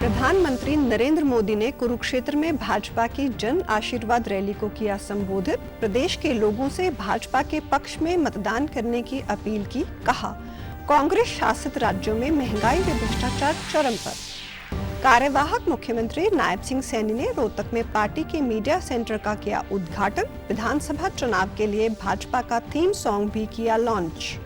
प्रधानमंत्री नरेंद्र मोदी ने कुरुक्षेत्र में भाजपा की जन आशीर्वाद रैली को किया संबोधित। प्रदेश के लोगों से भाजपा के पक्ष में मतदान करने की अपील की। कहा, कांग्रेस शासित राज्यों में महंगाई व भ्रष्टाचार चरम पर। कार्यवाहक मुख्यमंत्री नायब सिंह सैनी ने रोहतक में पार्टी के मीडिया सेंटर का किया उद्घाटन। विधानसभा चुनाव के लिए भाजपा का थीम सॉन्ग भी किया लॉन्च।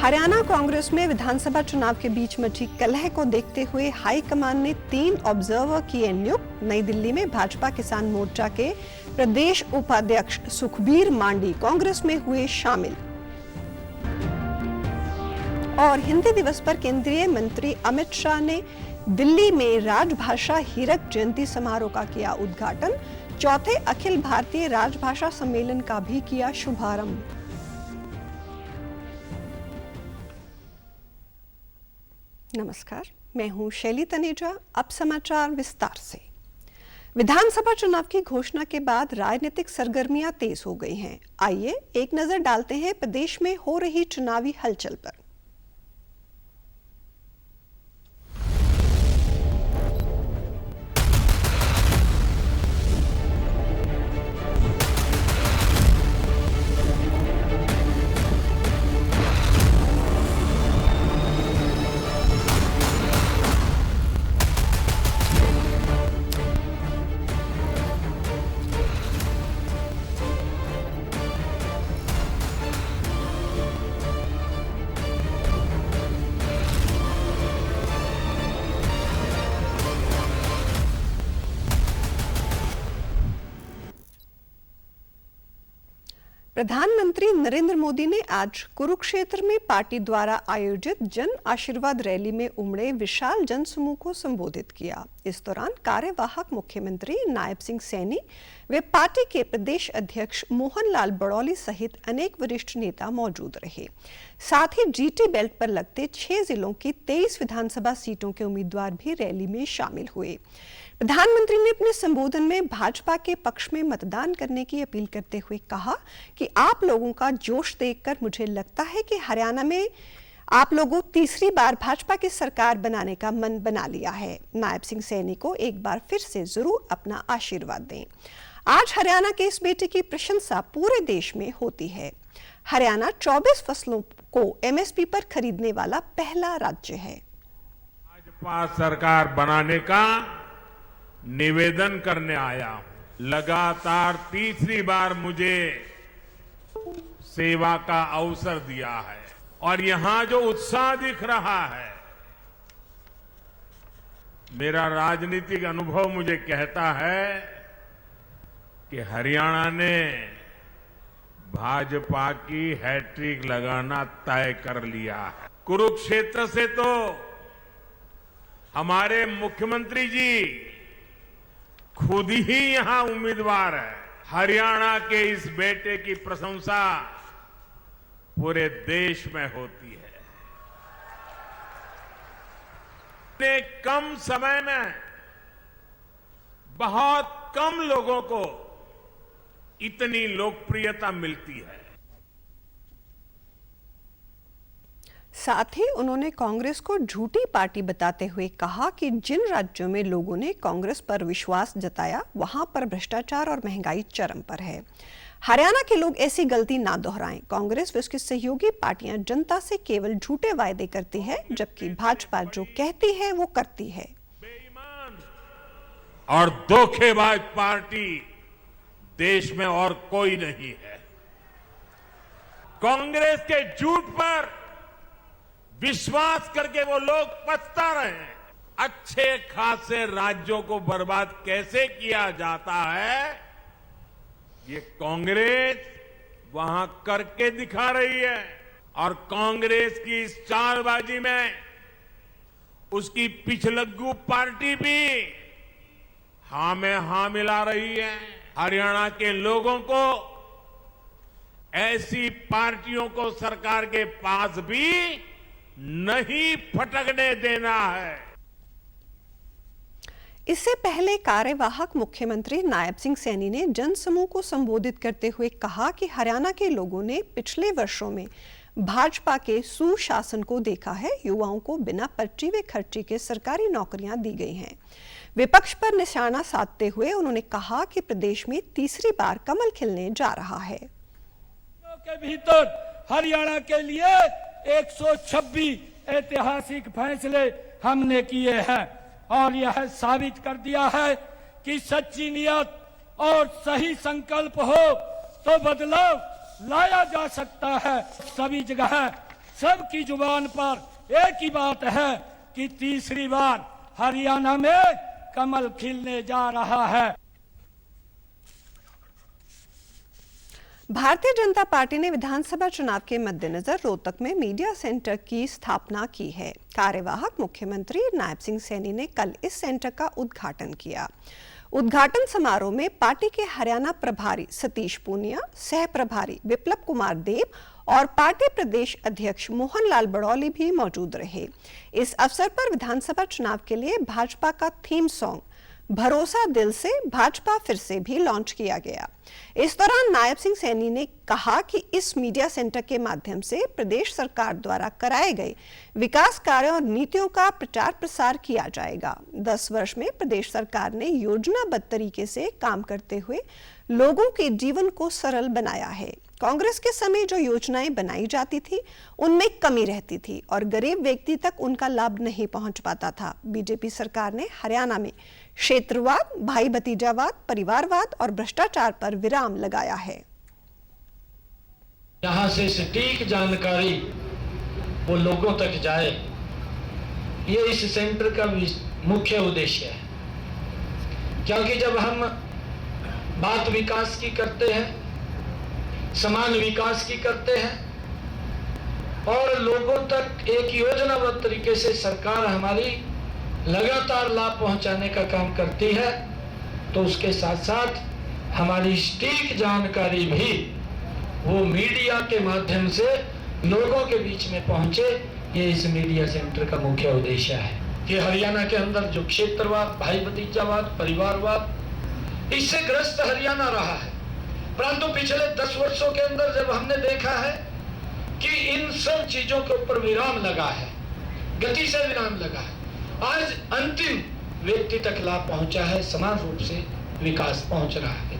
हरियाणा कांग्रेस में विधानसभा चुनाव के बीच मची कलह को देखते हुए हाईकमान ने 3 ऑब्जर्वर किए नियुक्त। नई दिल्ली में भाजपा किसान मोर्चा के प्रदेश उपाध्यक्ष सुखबीर मांडी कांग्रेस में हुए शामिल। और हिंदी दिवस पर केंद्रीय मंत्री अमित शाह ने दिल्ली में राजभाषा हीरक जयंती समारोह का किया उद्घाटन। चौथे अखिल भारतीय राजभाषा सम्मेलन का भी किया शुभारंभ। नमस्कार, मैं हूं शैली तनेजा। अब समाचार विस्तार से। विधानसभा चुनाव की घोषणा के बाद राजनीतिक सरगर्मियां तेज हो गई हैं। आइए एक नजर डालते हैं प्रदेश में हो रही चुनावी हलचल पर। प्रधानमंत्री नरेंद्र मोदी ने आज कुरुक्षेत्र में पार्टी द्वारा आयोजित जन आशीर्वाद रैली में उमड़े विशाल जनसमूह को संबोधित किया। इस दौरान कार्यवाहक मुख्यमंत्री नायब सिंह सैनी व पार्टी के प्रदेश अध्यक्ष मोहन लाल बड़ौली सहित अनेक वरिष्ठ नेता मौजूद रहे। साथ ही जीटी बेल्ट पर लगते 6 जिलों की 23 विधानसभा सीटों के उम्मीदवार भी रैली में शामिल हुए। प्रधानमंत्री ने अपने संबोधन में भाजपा के पक्ष में मतदान करने की अपील करते हुए कहा कि आप लोगों का जोश देखकर मुझे लगता है कि हरियाणा में आप लोगों तीसरी बार भाजपा की सरकार बनाने का मन बना लिया है। नायब सिंह सैनी को एक बार फिर से जरूर अपना आशीर्वाद दें। आज हरियाणा के इस बेटे की प्रशंसा पूरे देश में होती है। हरियाणा 24 फसलों को एमएसपी पर खरीदने वाला पहला राज्य है। भाजपा सरकार बनाने का निवेदन करने आया हूं। लगातार तीसरी बार मुझे सेवा का अवसर दिया है और यहां जो उत्साह दिख रहा है, मेरा राजनीतिक अनुभव मुझे कहता है कि हरियाणा ने भाजपा की हैट्रिक लगाना तय कर लिया है। कुरुक्षेत्र से तो हमारे मुख्यमंत्री जी खुद ही यहां उम्मीदवार है। हरियाणा के इस बेटे की प्रशंसा पूरे देश में होती है। इतने कम समय में बहुत कम लोगों को इतनी लोकप्रियता मिलती है। साथ ही उन्होंने कांग्रेस को झूठी पार्टी बताते हुए कहा कि जिन राज्यों में लोगों ने कांग्रेस पर विश्वास जताया वहां पर भ्रष्टाचार और महंगाई चरम पर है। हरियाणा के लोग ऐसी गलती ना दोहराएं। कांग्रेस व उसकी सहयोगी पार्टियां जनता से केवल झूठे वायदे करती है, जबकि भाजपा जो कहती है वो करती है। बेईमान और धोखेबाज पार्टी देश में और कोई नहीं है। कांग्रेस के झूठ पर विश्वास करके वो लोग पछता रहे हैं। अच्छे खासे राज्यों को बर्बाद कैसे किया जाता है, ये कांग्रेस वहां करके दिखा रही है। और कांग्रेस की इस चालबाजी में उसकी पिछलग्गू पार्टी भी हां में हां मिला रही है। हरियाणा के लोगों को ऐसी पार्टियों को सरकार के पास भी नहीं फटकने देना है। इससे पहले कार्यवाहक मुख्यमंत्री नायब सिंह सैनी ने जनसमूह को संबोधित करते हुए कहा कि हरियाणा के लोगों ने पिछले वर्षों में भाजपा के सुशासन को देखा है। युवाओं को बिना पर्ची व खर्ची के सरकारी नौकरियां दी गई हैं। विपक्ष पर निशाना साधते हुए उन्होंने कहा कि प्रदेश में तीसरी बार कमल खिलने जा रहा है। के भीतर हरियाणा के लिए 126 ऐतिहासिक फैसले हमने किए हैं और यह साबित कर दिया है कि सच्ची नियत और सही संकल्प हो तो बदलाव लाया जा सकता है। सभी जगह सबकी जुबान पर एक ही बात है कि तीसरी बार हरियाणा में कमल खिलने जा रहा है। भारतीय जनता पार्टी ने विधानसभा चुनाव के मद्देनजर रोहतक में मीडिया सेंटर की स्थापना की है। कार्यवाहक मुख्यमंत्री नायब सिंह सैनी ने कल इस सेंटर का उद्घाटन किया। उद्घाटन समारोह में पार्टी के हरियाणा प्रभारी सतीश पूनिया, सह प्रभारी विप्लव कुमार देव और पार्टी प्रदेश अध्यक्ष मोहन लाल बड़ौली भी मौजूद रहे। इस अवसर पर विधानसभा चुनाव के लिए भाजपा का थीम सॉन्ग भरोसा दिल से भाजपा फिर से भी लॉन्च किया गया। इस दौरान नायब सिंह सैनी ने कहा कि इस मीडिया सेंटर के माध्यम से प्रदेश सरकार द्वारा कराए गए विकास कार्यों और नीतियों का प्रचार प्रसार किया जाएगा। 10 वर्ष में प्रदेश सरकार ने योजनाबद्ध तरीके से काम करते हुए लोगों के जीवन को सरल बनाया है। कांग्रेस के समय जो योजनाएं बनाई जाती थी उनमें कमी रहती थी और गरीब व्यक्ति तक उनका लाभ नहीं पहुंच पाता था। बीजेपी सरकार ने हरियाणा में क्षेत्रवाद, भाई भतीजावाद, परिवारवाद और भ्रष्टाचार पर विराम लगाया है। यहाँ से सटीक जानकारी वो लोगों तक जाए, ये इस सेंटर का मुख्य उद्देश्य है। क्योंकि जब हम बात विकास की करते हैं, समान विकास की करते हैं और लोगों तक एक योजनाबद्ध तरीके से सरकार हमारी लगातार लाभ पहुंचाने का काम करती है, तो उसके साथ साथ हमारी सटीक जानकारी भी वो मीडिया के माध्यम से लोगों के बीच में पहुंचे। ये इस मीडिया सेंटर का मुख्य उद्देश्य है कि हरियाणा के अंदर जो क्षेत्रवाद, भाई भतीजावाद, परिवारवाद, इससे ग्रस्त हरियाणा रहा है, परंतु पिछले 10 वर्षों के अंदर जब हमने देखा है कि इन सब चीजों के ऊपर विराम लगा है, गति से विराम लगा है, आज अंतिम व्यक्ति तक लाभ पहुंचा है, समान रूप से विकास पहुंच रहा है।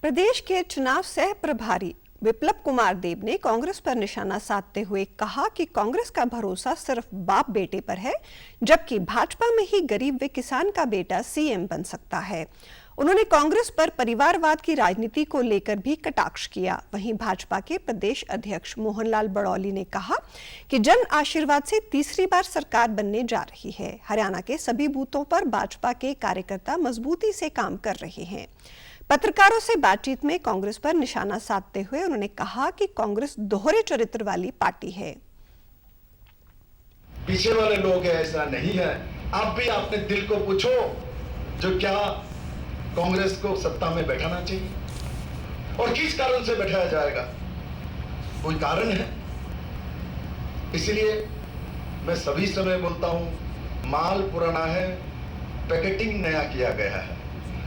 प्रदेश के चुनाव सह प्रभारी विप्लव कुमार देव ने कांग्रेस पर निशाना साधते हुए कहा कि कांग्रेस का भरोसा सिर्फ बाप बेटे पर है, जबकि भाजपा में ही गरीब व किसान का बेटा सीएम बन सकता है। उन्होंने कांग्रेस पर परिवारवाद की राजनीति को लेकर भी कटाक्ष किया। वहीं भाजपा के प्रदेश अध्यक्ष मोहन लाल बड़ौली ने कहा कि जन आशीर्वाद से तीसरी बार सरकार बनने जा रही है। हरियाणा के सभी बूथों पर भाजपा के कार्यकर्ता मजबूती से काम कर रहे हैं। पत्रकारों से बातचीत में कांग्रेस पर निशाना साधते हुए उन्होंने कहा कि कांग्रेस दोहरे चरित्र वाली पार्टी है। पीछे वाले लोग हैं, ऐसा नहीं है। आप भी अपने दिल को पूछो, जो क्या कांग्रेस को सत्ता में बैठाना चाहिए और किस कारण से बैठाया जाएगा, कोई कारण है? इसलिए मैं सभी समय बोलता हूं, माल पुराना है, पैकेटिंग नया किया गया है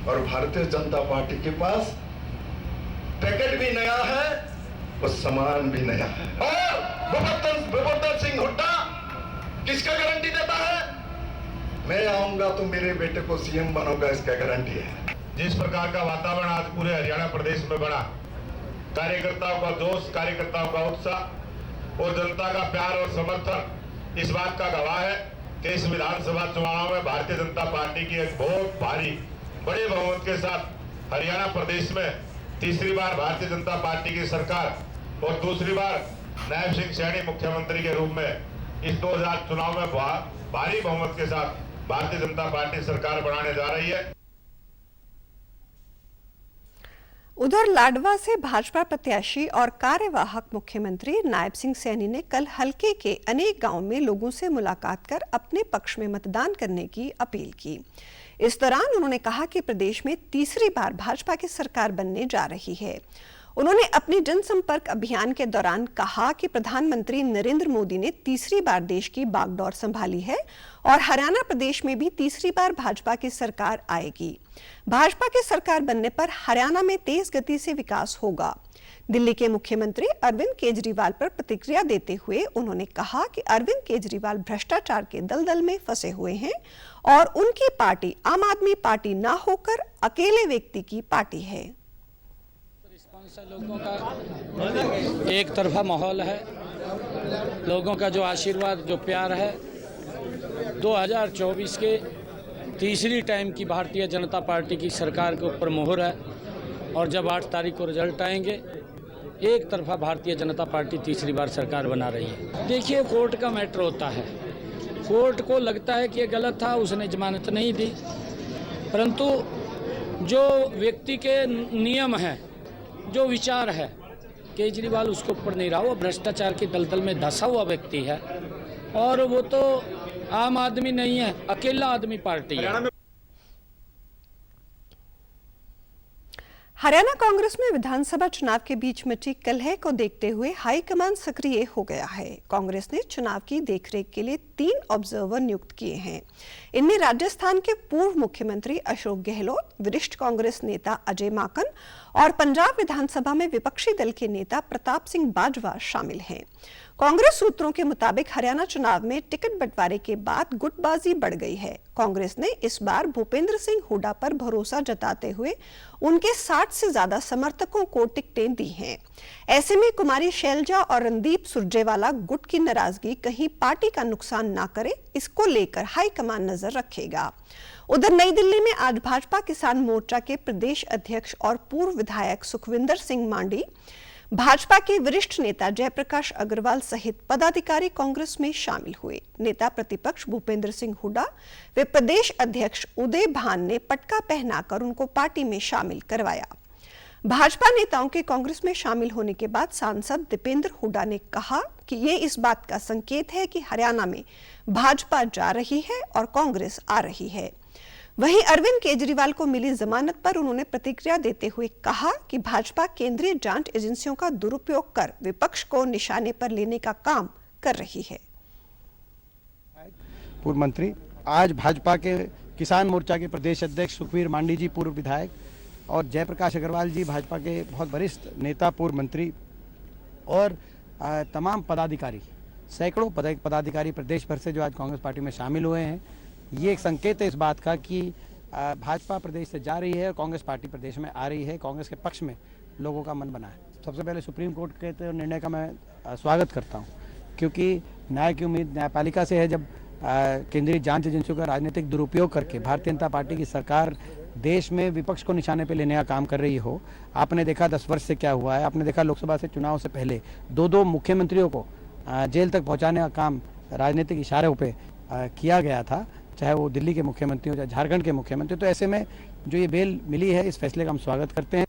और भारतीय जनता पार्टी के पास पैकेट भी नया है और सामान भी नया है। और गोवर्धन सिंह हुड्डा किसका गारंटी देता है? मैं आऊंगा तो मेरे बेटे को सीएम बनूंगा, इसका गारंटी है। जिस प्रकार का वातावरण आज पूरे हरियाणा प्रदेश में बना, कार्यकर्ताओं का जोश, कार्यकर्ताओं का उत्साह और जनता का प्यार और समर्थन इस बात का गवाह है कि इस विधानसभा चुनाव में भारतीय जनता पार्टी की एक बहुत भारी बड़े बहुमत के साथ हरियाणा प्रदेश में तीसरी बार भारतीय जनता पार्टी की सरकार और दूसरी बार नायब सिंह सैनी मुख्यमंत्री के रूप में इस 2000 चुनाव में भारी बहुमत के साथ भारतीय जनता पार्टी सरकार बनाने जा रही है। उधर लाडवा से भाजपा प्रत्याशी और कार्यवाहक मुख्यमंत्री नायब सिंह सैनी ने कल हलके के अनेक गांवों में लोगों से मुलाकात कर अपने पक्ष में मतदान करने की अपील की। इस दौरान उन्होंने कहा कि प्रदेश में तीसरी बार भाजपा की सरकार बनने जा रही है। उन्होंने अपने जनसंपर्क अभियान के दौरान कहा कि प्रधानमंत्री नरेंद्र मोदी ने तीसरी बार देश की बागडोर संभाली है और हरियाणा प्रदेश में भी तीसरी बार भाजपा की सरकार आएगी। भाजपा की सरकार बनने पर हरियाणा में तेज गति से विकास होगा। दिल्ली के मुख्यमंत्री अरविंद केजरीवाल पर प्रतिक्रिया देते हुए उन्होंने कहा कि अरविंद केजरीवाल भ्रष्टाचार के दलदल में फंसे हुए हैं और उनकी पार्टी आम आदमी पार्टी ना होकर अकेले व्यक्ति की पार्टी है। लोगों का एक तरफा माहौल है, लोगों का जो आशीर्वाद जो प्यार है, 2024 के तीसरी टाइम की भारतीय जनता पार्टी की सरकार के ऊपर मोहर है और जब 8 तारीख को रिजल्ट आएंगे एक तरफा भारतीय जनता पार्टी तीसरी बार सरकार बना रही है। देखिए, कोर्ट का मैटर होता है, कोर्ट को लगता है कि ये गलत था, उसने जमानत नहीं दी, परंतु जो व्यक्ति के नियम हैं, जो विचार है, केजरीवाल उसके ऊपर नहीं रहा, वो भ्रष्टाचार के दलदल में धंसा हुआ व्यक्ति है और वो तो आम आदमी नहीं है, अकेला आदमी पार्टी है। हरियाणा कांग्रेस में विधानसभा चुनाव के बीच मची कलह को देखते हुए हाईकमान सक्रिय हो गया है। कांग्रेस ने चुनाव की देखरेख के लिए 3 ऑब्जर्वर नियुक्त किए हैं। इनमें राजस्थान के पूर्व मुख्यमंत्री अशोक गहलोत, वरिष्ठ कांग्रेस नेता अजय माकन और पंजाब विधानसभा में विपक्षी दल के नेता प्रताप सिंह बाजवा शामिल हैं। कांग्रेस सूत्रों के मुताबिक हरियाणा चुनाव में टिकट बंटवारे के बाद गुटबाजी बढ़ गई है। कांग्रेस ने इस बार भूपेंद्र सिंह हुड्डा पर भरोसा जताते हुए उनके 60 से ज्यादा समर्थकों को टिकटें दी हैं। ऐसे में कुमारी शैलजा और रणदीप सुरजेवाला गुट की नाराजगी कहीं पार्टी का नुकसान ना करे, इसको लेकर हाईकमान नजर रखेगा। उधर नई दिल्ली में आज भाजपा किसान मोर्चा के प्रदेश अध्यक्ष और पूर्व विधायक सुखविंदर सिंह मांडी, भाजपा के वरिष्ठ नेता जयप्रकाश अग्रवाल सहित पदाधिकारी कांग्रेस में शामिल हुए। नेता प्रतिपक्ष भूपेंद्र सिंह हुड्डा व प्रदेश अध्यक्ष उदय भान ने पटका पहनाकर उनको पार्टी में शामिल करवाया। भाजपा नेताओं के कांग्रेस में शामिल होने के बाद सांसद दीपेंद्र हुड्डा ने कहा कि ये इस बात का संकेत है कि हरियाणा में भाजपा जा रही है और कांग्रेस आ रही है। वहीं अरविंद केजरीवाल को मिली जमानत पर उन्होंने प्रतिक्रिया देते हुए कहा कि भाजपा केंद्रीय जांच एजेंसियों का दुरुपयोग कर विपक्ष को निशाने पर लेने का काम कर रही है। पूर्व मंत्री, आज भाजपा के किसान मोर्चा के प्रदेश अध्यक्ष सुखवीर मांडी जी पूर्व विधायक और जयप्रकाश अग्रवाल जी भाजपा के बहुत वरिष्ठ नेता पूर्व मंत्री और तमाम पदाधिकारी, सैकड़ों पदाधिकारी प्रदेश भर से जो आज कांग्रेस पार्टी में शामिल हुए हैं, ये एक संकेत है इस बात का कि भाजपा प्रदेश से जा रही है और कांग्रेस पार्टी प्रदेश में आ रही है। कांग्रेस के पक्ष में लोगों का मन बना है। सबसे पहले सुप्रीम कोर्ट के निर्णय का मैं स्वागत करता हूं, क्योंकि न्याय की उम्मीद न्यायपालिका से है। जब केंद्रीय जांच एजेंसियों का राजनीतिक दुरुपयोग करके भारतीय जनता पार्टी की सरकार देश में विपक्ष को निशाने पर लेने का काम कर रही हो। आपने देखा 10 वर्ष से क्या हुआ है, आपने देखा लोकसभा से चुनाव से पहले 2 मुख्यमंत्रियों को जेल तक पहुँचाने का काम राजनीतिक इशारों पर किया गया था, चाहे वो दिल्ली के मुख्यमंत्री हो चाहे झारखंड के मुख्यमंत्री। तो ऐसे में जो ये बेल मिली है, इस फैसले का हम स्वागत करते हैं।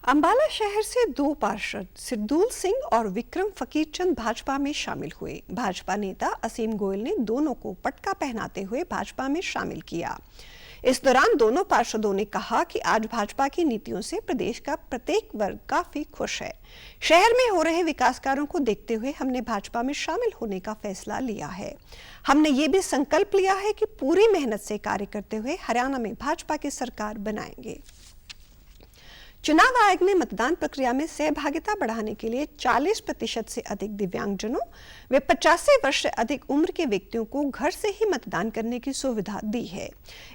अंबाला शहर से 2 पार्षद सिद्दूल सिंह और विक्रम फकीर चंद भाजपा में शामिल हुए। भाजपा नेता असीम गोयल ने दोनों को पटका पहनाते हुए भाजपा में शामिल किया। इस दौरान दोनों पार्षदों ने कहा कि आज भाजपा की नीतियों से प्रदेश का प्रत्येक वर्ग काफी खुश है। शहर में हो रहे विकास कार्यों को देखते हुए हमने भाजपा में शामिल होने का फैसला लिया है। हमने ये भी संकल्प लिया है कि पूरी मेहनत से कार्य करते हुए हरियाणा में भाजपा की सरकार बनाएंगे। चुनाव आयोग ने मतदान प्रक्रिया में सहभागिता बढ़ाने के लिए 40% से अधिक दिव्यांगजनों व 85 वर्ष से अधिक उम्र के व्यक्तियों को घर से ही मतदान करने की सुविधा दी है।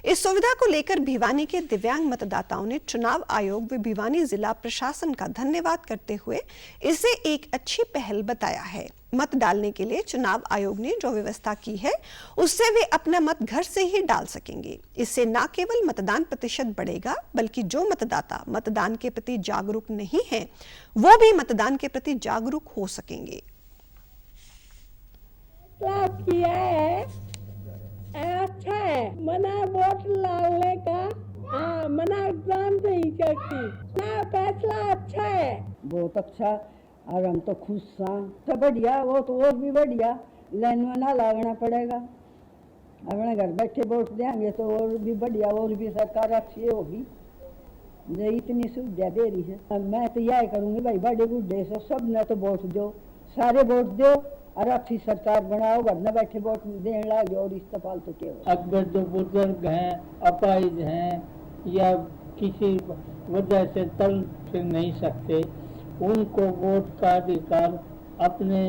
इस सुविधा को लेकर भिवानी के दिव्यांग मतदाताओं ने चुनाव आयोग व भिवानी जिला प्रशासन का धन्यवाद करते हुए इसे एक अच्छी पहल बताया है। मत डालने के लिए चुनाव आयोग ने जो व्यवस्था की है, उससे वे अपना मत घर से ही डाल सकेंगे। इससे न केवल मतदान प्रतिशत बढ़ेगा, बल्कि जो मतदाता मतदान के प्रति जागरूक नहीं है, वो भी मतदान के प्रति जागरूक हो सकेंगे। किया है, अच्छा है, मना वोट डालने का, मना एग्जाम नहीं करती, ना फैसला अच्छा है, बहुत अच्छा। और हम तो खुश हैं, तो बढ़िया, वो तो और भी बढ़िया, लाइन में ना लगना पड़ेगा। अपने घर बैठे वोट देंगे तो और भी बढ़िया, और भी सरकार अच्छी होगी। जो इतनी सुविधा दे रही है। अब मैं तो यह करूँगी भाई, बड़े बूढ़े से सब ने तो वोट दो, सारे वोट दो और अच्छी सरकार बनाओ, घर न बैठे वोट देने लगे और इस्तेफाल तो क्या। अगर जो बुजुर्ग हैं, अपाहिज हैं या किसी वजह से चल फिर नहीं सकते, उनको वोट का अधिकार अपने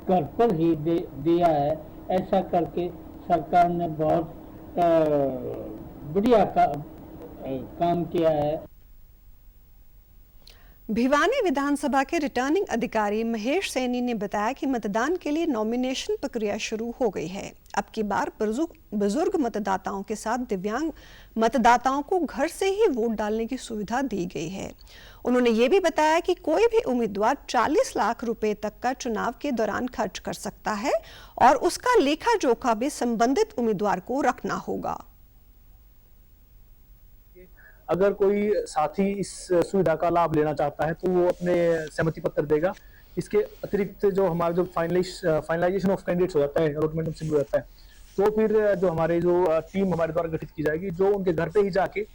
घर पर ही दिया है। ऐसा करके सरकार ने बहुत बढ़िया काम किया है। भिवानी विधानसभा के रिटर्निंग अधिकारी महेश सैनी ने बताया कि मतदान के लिए नॉमिनेशन प्रक्रिया शुरू हो गई है। अब की बार बुजुर्ग मतदाताओं के साथ दिव्यांग मतदाताओं को घर से ही वोट डालने की सुविधा दी गई है। उन्होंने ये भी बताया कि कोई भी उम्मीदवार 40 लाख रुपए तक का चुनाव के दौरान खर्च कर सकता है और उसका लेखा जोखा भी संबंधित उम्मीदवार को रखना होगा। अगर कोई साथी इस सुविधा का लाभ लेना चाहता है तो वो अपने सहमति पत्र देगा। इसके अतिरिक्त जो हमारा जो फाइनलाइजेशन ऑफ कैंडिडेट्स हो जाता है, अलॉटमेंट ऑफ सीट हो जाता है, तो फिर जो हमारे जो टीम हमारे द्वारा गठित की जाएगी, जो उनके घर पे ही जाके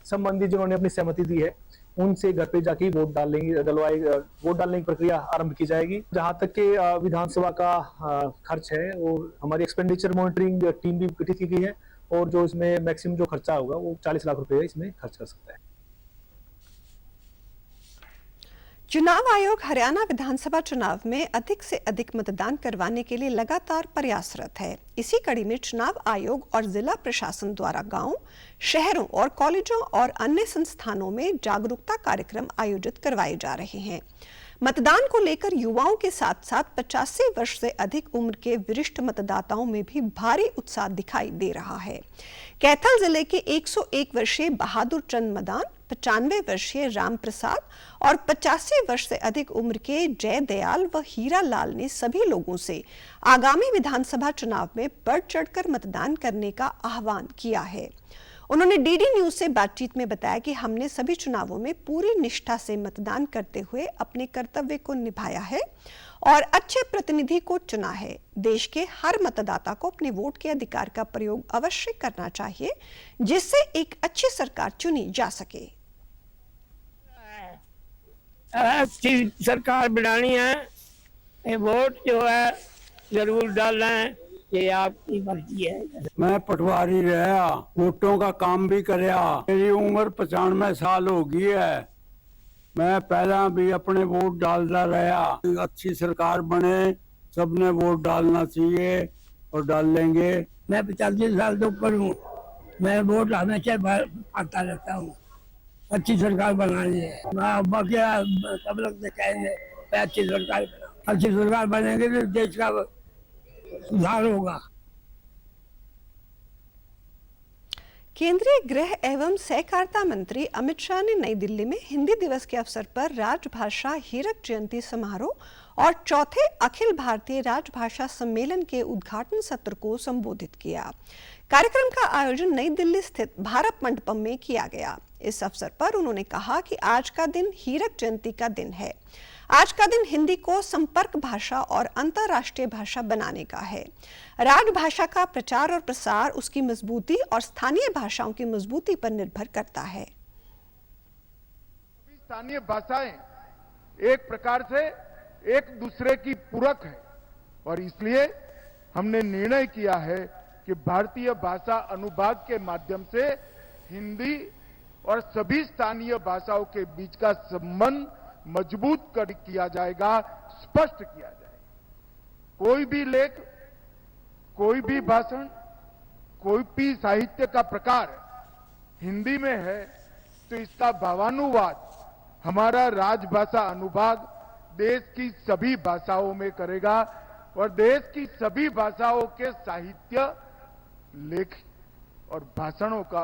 संबंधित जिन्होंने अपनी सहमति दी है उनसे घर पे जाके वोट डालने की प्रक्रिया आरंभ की जाएगी। जहां तक के विधानसभा का खर्च है वो हमारी एक्सपेंडिचर मॉनिटरिंग टीम भी गठित की गई है और जो इसमें मैक्सिमम जो खर्चा होगा वो 40 लाख रुपए इसमें खर्च कर सकता है। चुनाव आयोग हरियाणा विधानसभा चुनाव में अधिक से अधिक मतदान करवाने के लिए लगातार प्रयासरत है। इसी कड़ी में चुनाव आयोग और जिला प्रशासन द्वारा गांवों, शहरों और कॉलेजों और अन्य संस्थानों में जागरूकता कार्यक्रम आयोजित करवाए जा रहे हैं। मतदान को लेकर युवाओं के साथ साथ 85 वर्ष से अधिक उम्र के वरिष्ठ मतदाताओं में भी भारी उत्साह दिखाई दे रहा है। कैथल जिले के 101 वर्षीय बहादुर चंद मदान, 95 वर्षीय राम प्रसाद और 85 वर्ष से अधिक उम्र के जय दयाल व हीरा लाल ने सभी लोगों से आगामी विधानसभा चुनाव में बढ़ चढ़कर मतदान करने का आह्वान किया है। उन्होंने डीडी न्यूज से बातचीत में बताया कि हमने सभी चुनावों में पूरी निष्ठा से मतदान करते हुए अपने कर्तव्य को निभाया है और अच्छे प्रतिनिधि को चुना है। देश के हर मतदाता को अपने वोट के अधिकार का प्रयोग अवश्य करना चाहिए, जिससे एक अच्छी सरकार चुनी जा सके। अच्छी सरकार बनानी है, वोट जो है जरूर डालना है, ये आपकी मर्जी है। मैं पटवारी रहा, वोटों का काम भी करया। मेरी उम्र 95 साल हो गई है। मैं पहला भी अपने वोट डालता रहा। अच्छी सरकार बने, सबने वोट डालना चाहिए और डाल लेंगे। मैं 45 साल से ऊपर हूँ, मैं वोट हमेशा आता रहता हूँ। अच्छी सरकार बनानी है। बाकी सब लोग तो कहेंगे अच्छी सरकार बनेगी तो देश का सुधार होगा। केंद्रीय गृह एवं सहकारिता मंत्री अमित शाह ने नई दिल्ली में हिंदी दिवस के अवसर पर राजभाषा हीरक जयंती समारोह और चौथे अखिल भारतीय राजभाषा सम्मेलन के उद्घाटन सत्र को संबोधित किया। कार्यक्रम का आयोजन नई दिल्ली स्थित भारत मंडपम में किया गया। इस अवसर पर उन्होंने कहा कि आज का दिन हीरक जयंती का दिन है। आज का दिन हिंदी को संपर्क भाषा और अंतर्राष्ट्रीय भाषा बनाने का है। राजभाषा का प्रचार और प्रसार उसकी मजबूती और स्थानीय भाषाओं की मजबूती पर निर्भर करता है। स्थानीय भाषाएं एक प्रकार से एक दूसरे की पूरक है और इसलिए हमने निर्णय किया है कि भारतीय भाषा अनुभाग के माध्यम से हिंदी और सभी स्थानीय भाषाओं के बीच का संबंध मजबूत किया जाएगा, स्पष्ट किया जाएगा। कोई भी लेख, कोई भी भाषण, कोई भी साहित्य का प्रकार हिंदी में है तो इसका भावानुवाद हमारा राजभाषा अनुभाग देश की सभी भाषाओं में करेगा और देश की सभी भाषाओं के साहित्य, लेख और भाषणों का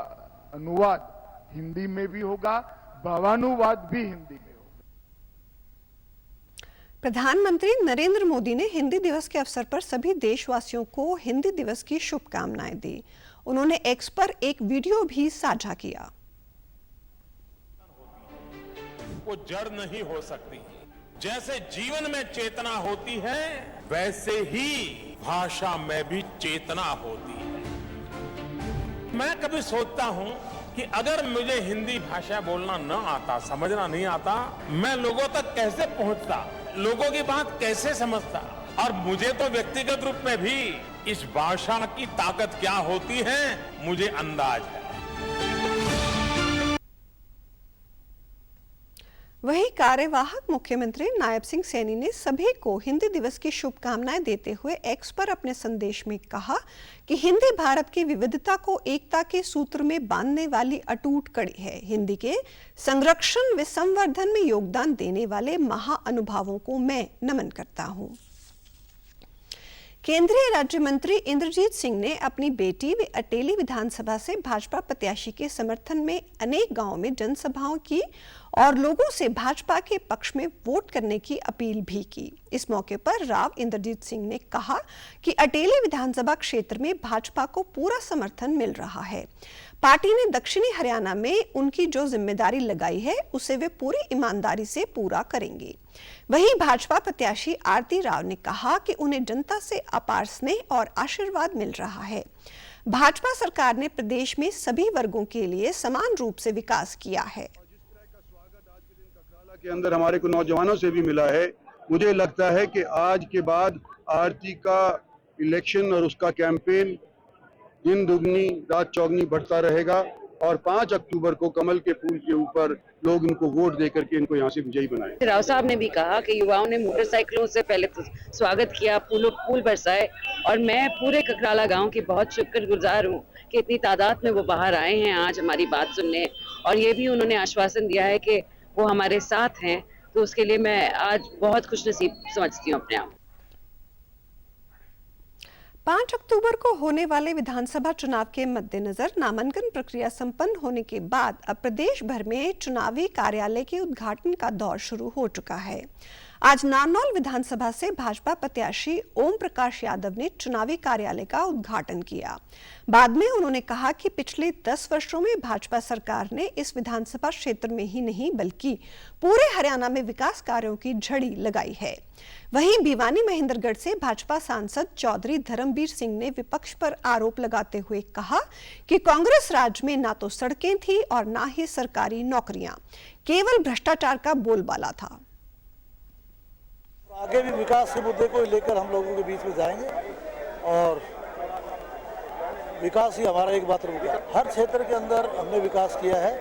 अनुवाद हिंदी में भी होगा, भावानुवाद भी हिंदी में। प्रधानमंत्री नरेंद्र मोदी ने हिंदी दिवस के अवसर पर सभी देशवासियों को हिंदी दिवस की शुभकामनाएं दी। उन्होंने एक्स पर एक वीडियो भी साझा किया। वो जड़ नहीं हो सकती। जैसे जीवन में चेतना होती है, वैसे ही भाषा में भी चेतना होती है। मैं कभी सोचता हूं कि अगर मुझे हिंदी भाषा बोलना न आता, समझना नहीं आता, मैं लोगों तक कैसे पहुंचता, लोगों की बात कैसे समझता। और मुझे तो व्यक्तिगत रूप में भी इस भाषा की ताकत क्या होती है मुझे अंदाज है। वहीं कार्यवाहक मुख्यमंत्री नायब सिंह सैनी ने सभी को हिंदी दिवस की शुभकामनाएं देते हुए एक्स पर अपने संदेश में कहा कि हिंदी भारत की विविधता को एकता के सूत्र में बांधने वाली अटूट कड़ी है। हिंदी के संरक्षण व संवर्धन में योगदान देने वाले महाअनुभावों को मैं नमन करता हूं। केंद्रीय राज्य मंत्री इंद्रजीत सिंह ने अपनी बेटी व अटेली विधानसभा से भाजपा प्रत्याशी के समर्थन में अनेक गांवों में जनसभाओं की और लोगों से भाजपा के पक्ष में वोट करने की अपील भी की। इस मौके पर राव इंद्रजीत सिंह ने कहा कि अटेली विधानसभा क्षेत्र में भाजपा को पूरा समर्थन मिल रहा है। पार्टी ने दक्षिणी हरियाणा में उनकी जो जिम्मेदारी लगाई है उसे वे पूरी ईमानदारी से पूरा करेंगे। वहीं भाजपा प्रत्याशी आरती राव ने कहा कि उन्हें जनता से अपार स्नेह और आशीर्वाद मिल रहा है। भाजपा सरकार ने प्रदेश में सभी वर्गों के लिए समान रूप से विकास किया है। के अंदर हमारे को नौजवानों से भी मिला है। मुझे लगता है कि आज के बाद आरती का इलेक्शन और उसका कैंपेन दिन दुगनी रात चौगनी बढ़ता रहेगा और 5 अक्टूबर को कमल के फूल के ऊपर लोग इनको वोट देकर के इनको यहाँ से विजयी बनाए। राव साहब ने भी कहा कि युवाओं ने मोटरसाइकिलों से पहले तो स्वागत किया, फूल बरसाए और मैं पूरे ककराला गांव की बहुत शुक्रगुजार हूँ कि इतनी तादाद में वो बाहर आए हैं आज हमारी बात सुनने। और ये भी उन्होंने आश्वासन दिया है कि वो हमारे साथ हैं, तो उसके लिए मैं आज बहुत खुशनसीब समझती हूँ अपने आप। 5 अक्टूबर को होने वाले विधानसभा चुनाव के मद्देनजर नामांकन प्रक्रिया संपन्न होने के बाद अब प्रदेश भर में चुनावी कार्यालय के उद्घाटन का दौर शुरू हो चुका है। आज नारनौल विधानसभा से भाजपा प्रत्याशी ओम प्रकाश यादव ने चुनावी कार्यालय का उद्घाटन किया। बाद में उन्होंने कहा कि पिछले 10 वर्षों में भाजपा सरकार ने इस विधानसभा क्षेत्र में ही नहीं बल्कि पूरे हरियाणा में विकास कार्यों की झड़ी लगाई है। वहीं भिवानी महेंद्रगढ़ से भाजपा सांसद चौधरी धर्मवीर सिंह ने विपक्ष पर आरोप लगाते हुए कहा कि कांग्रेस राज में ना तो सड़कें थी और ना ही सरकारी नौकरियां, केवल भ्रष्टाचार का बोलबाला था। आगे भी विकास के मुद्दे को लेकर हम लोगों के बीच में जाएंगे और विकास ही हमारा एकमात्र मुद्दा है। हर क्षेत्र के अंदर हमने विकास किया है,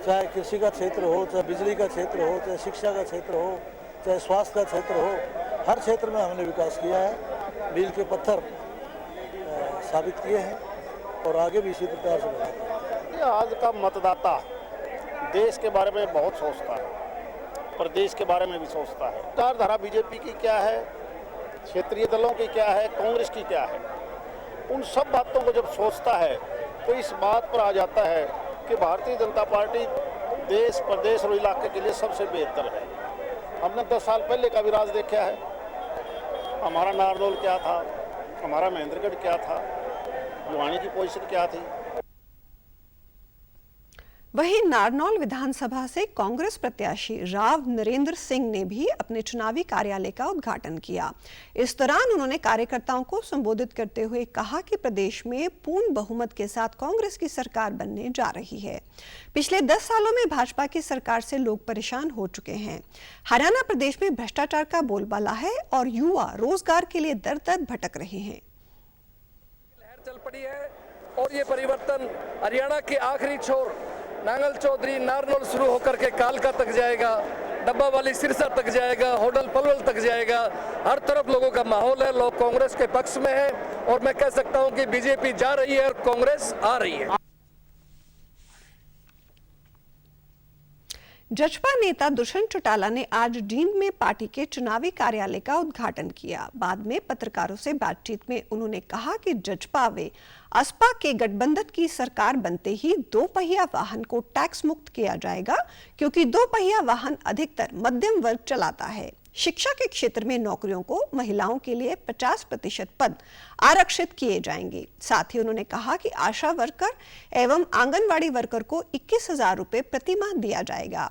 चाहे कृषि का क्षेत्र हो, चाहे बिजली का क्षेत्र हो, चाहे शिक्षा का क्षेत्र हो, चाहे स्वास्थ्य का क्षेत्र हो, हर क्षेत्र में हमने विकास किया है। मील के पत्थर साबित किए हैं और आगे भी इसी प्रकार से बढ़ाएंगे। आज का मतदाता देश के बारे में बहुत सोचता है, प्रदेश के बारे में भी सोचता है। विचारधारा बीजेपी की क्या है, क्षेत्रीय दलों की क्या है, कांग्रेस की क्या है, उन सब बातों को जब सोचता है तो इस बात पर आ जाता है कि भारतीय जनता पार्टी देश, प्रदेश और इलाके के लिए सबसे बेहतर है। हमने 10 साल पहले का भी राज देखा है, हमारा नारनौल क्या था, हमारा महेंद्रगढ़ क्या था, भिवानी की पोजीशन क्या थी। वहीं नारनौल विधानसभा से कांग्रेस प्रत्याशी राव नरेंद्र सिंह ने भी अपने चुनावी कार्यालय का उद्घाटन किया। इस दौरान उन्होंने कार्यकर्ताओं को संबोधित करते हुए कहा कि प्रदेश में पूर्ण बहुमत के साथ कांग्रेस की सरकार बनने जा रही है। पिछले 10 सालों में भाजपा की सरकार से लोग परेशान हो चुके हैं। हरियाणा प्रदेश में भ्रष्टाचार का बोलबाला है और युवा रोजगार के लिए दर दर भटक रहे हैं। लहर चल पड़ी है और ये परिवर्तन हरियाणा के आखिरी छोर नांगल चौधरी नारनौल शुरू होकर के कालका तक जाएगा, डब्बा वाली सिरसा तक जाएगा, होडल पलवल तक जाएगा। हर तरफ लोगों का माहौल है, लोग कांग्रेस के पक्ष में है और मैं कह सकता हूं कि बीजेपी जा रही है और कांग्रेस आ रही है। जजपा नेता दुष्यंत चौटाला ने आज जींद में पार्टी के चुनावी कार्यालय का उद्घाटन किया। बाद में पत्रकारों से बातचीत में उन्होंने कहा कि जजपा व असपा के गठबंधन की सरकार बनते ही 2 पहिया वाहन को टैक्स मुक्त किया जाएगा, क्योंकि 2 पहिया वाहन अधिकतर मध्यम वर्ग चलाता है। शिक्षा के क्षेत्र में नौकरियों को महिलाओं के लिए 50% पद आरक्षित किए जाएंगे। साथ ही उन्होंने कहा कि आशा वर्कर एवं आंगनवाड़ी वर्कर को 21,000 रुपए प्रति माह दिया जाएगा।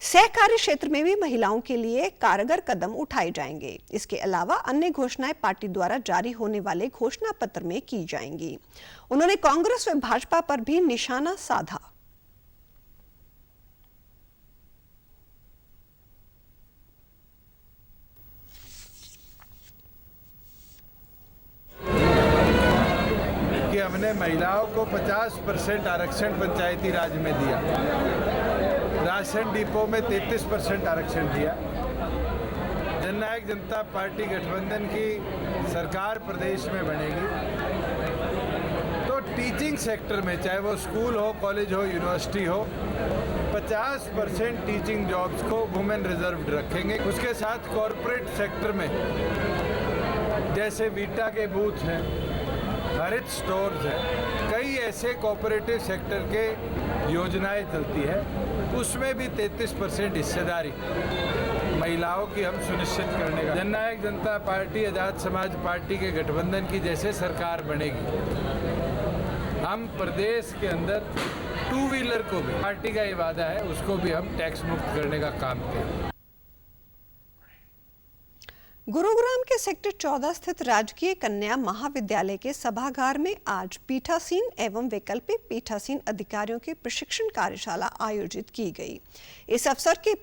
सहकारी क्षेत्र में भी महिलाओं के लिए कारगर कदम उठाए जाएंगे। इसके अलावा अन्य घोषणाएं पार्टी द्वारा जारी होने वाले घोषणा पत्र में की जाएंगी। उन्होंने कांग्रेस व भाजपा पर भी निशाना साधा। हमने महिलाओं को 50% आरक्षण पंचायती राज में दिया, राशन डिपो में 33% आरक्षण दिया। जननायक जनता पार्टी गठबंधन की सरकार प्रदेश में बनेगी तो टीचिंग सेक्टर में, चाहे वो स्कूल हो, कॉलेज हो, यूनिवर्सिटी हो, 50% टीचिंग जॉब्स को वुमेन रिजर्व्ड रखेंगे। उसके साथ कॉरपोरेट सेक्टर में जैसे वीटा के बूथ हैं, हरित स्टोर्स हैं, कई ऐसे कोऑपरेटिव सेक्टर के योजनाएं चलती है, उसमें भी 33% हिस्सेदारी महिलाओं की हम सुनिश्चित करने का। जननायक जनता पार्टी आजाद समाज पार्टी के गठबंधन की जैसे सरकार बनेगी, हम प्रदेश के अंदर 2 व्हीलर को भी, पार्टी का ये वादा है, उसको भी हम टैक्स मुक्त करने का काम करें। गुरुग्राम के सेक्टर 14 स्थित राजकीय कन्या महाविद्यालय के सभागार में आज पीठासीन एवं वैकल्पिक पीठासीन अधिकारियों की प्रशिक्षण कार्यशाला आयोजित की गई। इस अवसर के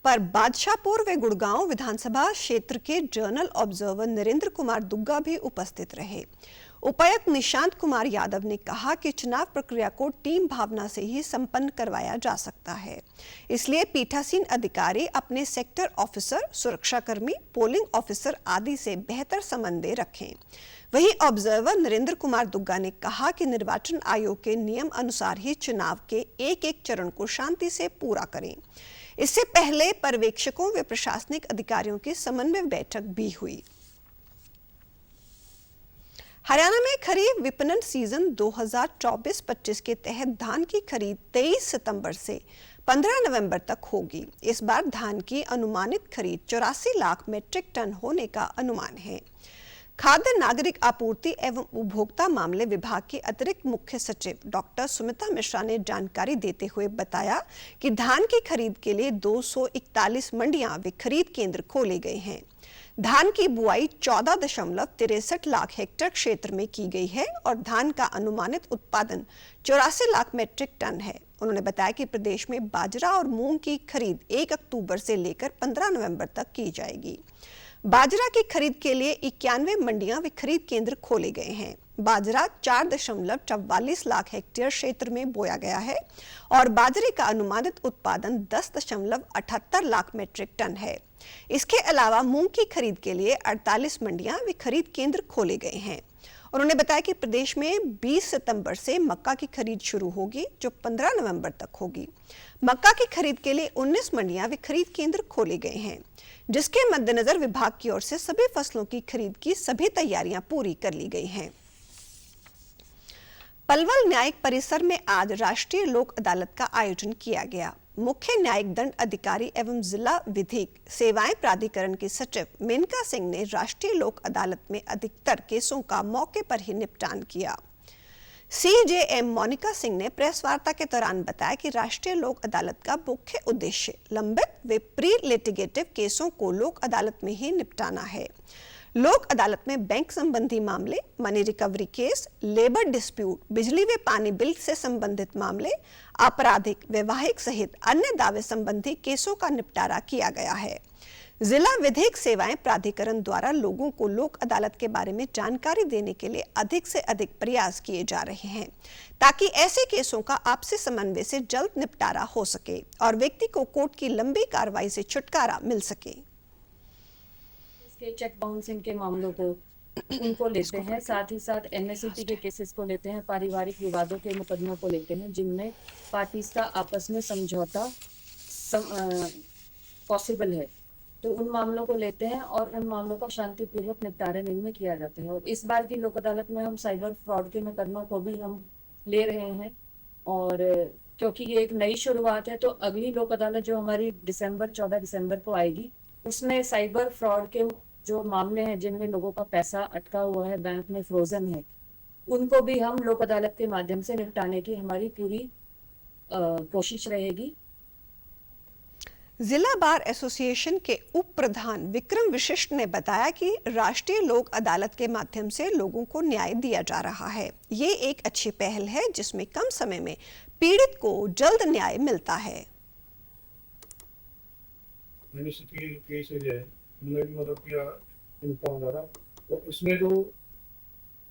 पर बादशाहपुर व गुड़गांव विधानसभा क्षेत्र के जर्नल ऑब्जर्वर नरेंद्र कुमार दुग्गा भी उपस्थित रहे। उपायुक्त निशांत कुमार यादव ने कहा कि चुनाव प्रक्रिया को टीम भावना से ही संपन्न करवाया जा सकता है, इसलिए पीठासीन अधिकारी अपने सेक्टर ऑफिसर, सुरक्षाकर्मी, पोलिंग ऑफिसर आदि से बेहतर समन्वय रखें। वहीं ऑब्जर्वर नरेंद्र कुमार दुग्गा ने कहा कि निर्वाचन आयोग के नियम अनुसार ही चुनाव के एक-एक चरण को शांति से पूरा करें। इससे पहले पर्यवेक्षकों व प्रशासनिक अधिकारियों की समन्वय बैठक भी हुई। हरियाणा में खरीफ विपणन सीजन 2024-25 के तहत धान की खरीद 23 सितंबर से 15 नवंबर तक होगी। इस बार धान की अनुमानित खरीद 84 लाख मीट्रिक टन होने का अनुमान है। खाद्य नागरिक आपूर्ति एवं उपभोक्ता मामले विभाग के अतिरिक्त मुख्य सचिव डॉक्टर सुमिता मिश्रा ने जानकारी देते हुए बताया कि धान की खरीद के लिए 241 मंडियां व खरीद केंद्र खोले गए हैं। धान की बुआई 14.63 लाख हेक्टेयर क्षेत्र में की गई है और धान का अनुमानित उत्पादन 84 लाख मीट्रिक टन है। उन्होंने बताया कि प्रदेश में बाजरा और मूंग की खरीद 1 अक्टूबर से लेकर 15 नवंबर तक की जाएगी। बाजरा की खरीद के लिए 91 मंडियां व खरीद केंद्र खोले गए हैं। बाजरा 4.44 लाख हेक्टेयर क्षेत्र में बोया गया है और बाजरे का अनुमानित उत्पादन 10.78 लाख मीट्रिक टन है। इसके अलावा मूंग की खरीद के लिए 48 मंडियां व खरीद केंद्र खोले गए हैं। उन्होंने बताया कि प्रदेश में 20 सितंबर से मक्का की खरीद शुरू होगी, जो 15 नवंबर तक होगी। मक्का की खरीद के लिए 19 मंडियां व खरीद केंद्र खोले गए हैं, जिसके मद्देनजर विभाग की ओर से सभी फसलों की खरीद की सभी तैयारियां पूरी कर ली गई हैं। पलवल न्यायिक परिसर में आज राष्ट्रीय लोक अदालत का आयोजन किया गया। मुख्य न्यायिक दंड अधिकारी एवं जिला विधिक सेवाएं प्राधिकरण की सचिव मेनका सिंह ने राष्ट्रीय लोक अदालत में अधिकतर केसों का मौके पर ही निपटान किया। सीजेएम मोनिका सिंह ने प्रेस वार्ता के दौरान बताया कि राष्ट्रीय लोक अदालत का मुख्य उद्देश्य लंबित व प्री लिटिगेटिव केसों को लोक अदालत में ही निपटाना है। लोक अदालत में बैंक संबंधी मामले, money recovery case, labour dispute, बिजली व पानी बिल से संबंधित मामले, आपराधिक, वैवाहिक सहित अन्य दावे संबंधी केसों का निपटारा किया गया है। जिला विधिक सेवाएं प्राधिकरण द्वारा लोगों को लोक अदालत के बारे में जानकारी देने के लिए अधिक से अधिक प्रयास किए जा रहे हैं, ताकि ऐसे केसों का आपसी समन्वय से जल्द निपटारा हो सके और व्यक्ति को कोर्ट की लंबी कार्रवाई से छुटकारा मिल सके। चेक बाउंसिंग के मामलों को उनको लेते हैं, साथ ही साथ एमएसएमई के केसेस को लेते हैं, पारिवारिक विवादों के मुकदमों को लेते हैं जिनमें पार्टीज का आपस में समझौता पॉसिबल है, तो उन मामलों को लेते हैं और उन मामलों का शांतिपूर्वक निपटारे में किया जाता है। और इस बार की लोक अदालत में हम साइबर फ्रॉड के मुकदमों को भी हम ले रहे हैं, और क्योंकि ये एक नई शुरुआत है, तो अगली लोक अदालत जो हमारी 14 दिसंबर को आएगी, उसमें साइबर फ्रॉड के जो मामले हैं जिनमें लोगों का पैसा अटका हुआ है, बैंक में फ्रोजन है, उनको भी हम लोक अदालत के माध्यम से निपटाने की हमारी पूरी कोशिश रहेगी। जिला बार एसोसिएशन के उप प्रधान विक्रम विशिष्ट ने बताया कि राष्ट्रीय लोक अदालत के माध्यम से लोगों को न्याय दिया जा रहा है। ये एक अच्छी पहल है जिसमें कम समय में पीड़ित को जल्द न्याय मिलता है। केस है उनमें भी मतलब किया तो इसमें जो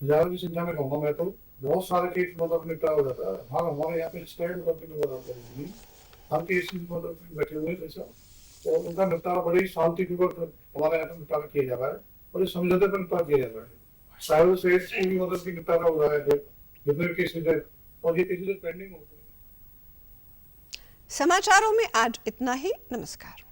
हजारों की संख्या में कहूँगा मैं, तो बहुत सारे केस मतलब निपटा हो जाता है। हाँ, हमारे यहाँ पे स्टैंड मतलब हर केस मतलब बैठे हुए जैसा, और उनका निपटारा बड़ी शांतिपूर्वक हमारे यहाँ पे निपटारा किया जा रहा है और समझौते पर निपटारा किया जा रहा है। साइबर सेल्स की भी मतलब की निपटारा हो रहा है जितने भी केसेज है, और ये केसेज पेंडिंग हो गए। समाचारों में आज इतना ही। नमस्कार।